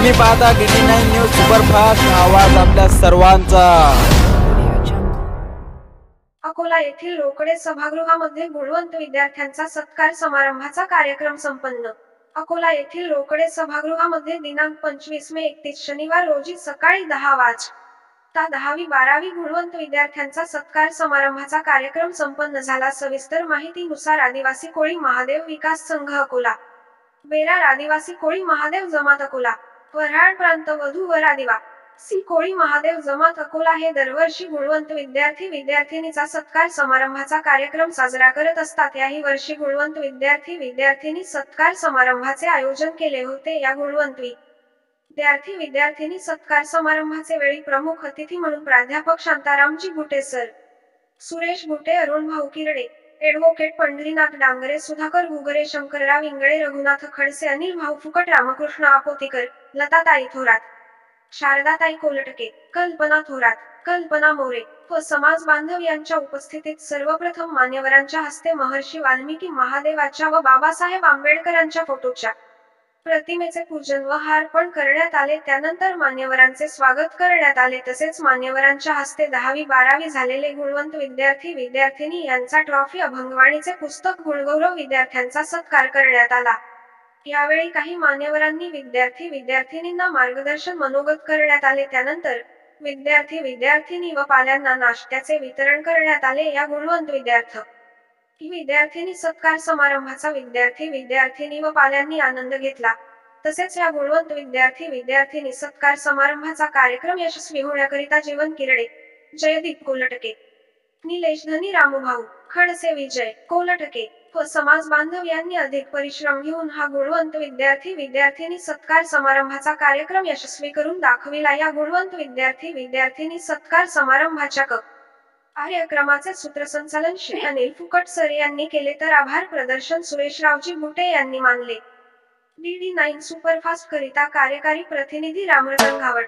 तुम्ही पाहता DD9 news superfast, आवाज आपल्या सर्वांचा। अकोला येथील रोकडे सभागृहामध्ये गुणवंत विद्यार्थ्यांचा सत्कार समारंभाचा कार्यक्रम संपन्न। अकोला येथील रोकडे सभागृहामध्ये दिनांक 25 मे 31 शनिवार रोजी सकाळी 10 वाजता 10वी-12वी गुणवंत विद्यार्थ्यांचा सत्कार समारंभाचा कार्यक्रम संपन्न झाला। सविस्तर माहितीनुसार आदिवासी कोळी महादेव विकास संघ अकोला, बेरार आदिवासी कोळी महादेव जमात अकोला, वऱ्हाड प्रांत वधू वर आदिवासी कोळी महादेव जमात अकोला हे दरवर्षी गुणवंत विद्यार्थी-विद्यार्थिनीचा सत्कार समारंभाचा कार्यक्रम साजरा करत असतात। याही वर्षी गुणवंत विद्यार्थी-विद्यार्थिनी सत्कार समारंभाचे आयोजन केले होते। या गुणवंत विद्यार्थी-विद्यार्थिनी सत्कार समारंभाचे वेळी प्रमुख अतिथी म्हणून प्राध्यापक शांतारामजी गुटे सर, सुरेश गुटे, अरुण भाऊ किरडे, ॲडव्होकेट पंढरीनाथ डांगरे, सुधाकर घुगरे, शंकरराव इंगळे, रघुनाथ खडसे, अनिल भाऊ फुकट, रामकृष्ण आपोतीकर, लताताई थोरात, शारदाताई कोलटके, कल्पना थोरात, कल्पना मोरे व समाज बांधव यांच्या उपस्थितीत सर्वप्रथम मान्यवरांच्या हस्ते महर्षी वाल्मिकी महादेवाच्या व बाबासाहेब आंबेडकरांच्या फोटोच्या प्रतिमेचे पूजन व हारपण करण्यात आले। त्यानंतर मान्यवरांचे स्वागत करण्यात आले। तसेच मान्यवरांच्या हस्ते 10वी-12वी झालेले गुणवंत विद्यार्थी-विद्यार्थिनी यांचा ट्रॉफी, अभंगवाणीचे पुस्तक, गुणगौरव विद्यार्थ्यांचा सत्कार करण्यात आला। यावेळी काही मान्यवरांनी विद्यार्थी-विद्यार्थिनींना मार्गदर्शन मनोगत करण्यात आले। त्यानंतर विद्यार्थी-विद्यार्थिनी व पाल्यांना नाश्त्याचे वितरण करण्यात आले। या गुणवंत विद्यार्थिनी सत्कार समारंभाचा विद्यार्थी-विद्यार्थिनी व पाल्यांनी आनंद घेतला। तसेच या गुणवंत विद्यार्थी-विद्यार्थिनी सत्कार समारंभाचा कार्यक्रम यशस्वी होण्याकरिता जीवन किरडे, जयदीप कोलटके, निलेश धनी, रामूभाऊ खडसे, विजय कोलटके व समाज बांधव यांनी अधिक परिश्रम घेऊन हा गुणवंत विद्यार्थी-विद्यार्थिनी सत्कार समारंभाचा कार्यक्रम यशस्वी करून दाखविला। या गुणवंत विद्यार्थी-विद्यार्थिनी सत्कार समारंभाच्या कार्यक्रमाचे सूत्रसंचालन श्री अनिल फुकट सर यांनी केले, तर आभार प्रदर्शन सुरेशरावजी गुटे यांनी मानले। DD9 सुपरफास्ट करिता कार्यकारी प्रतिनिधी रामरतन घावट।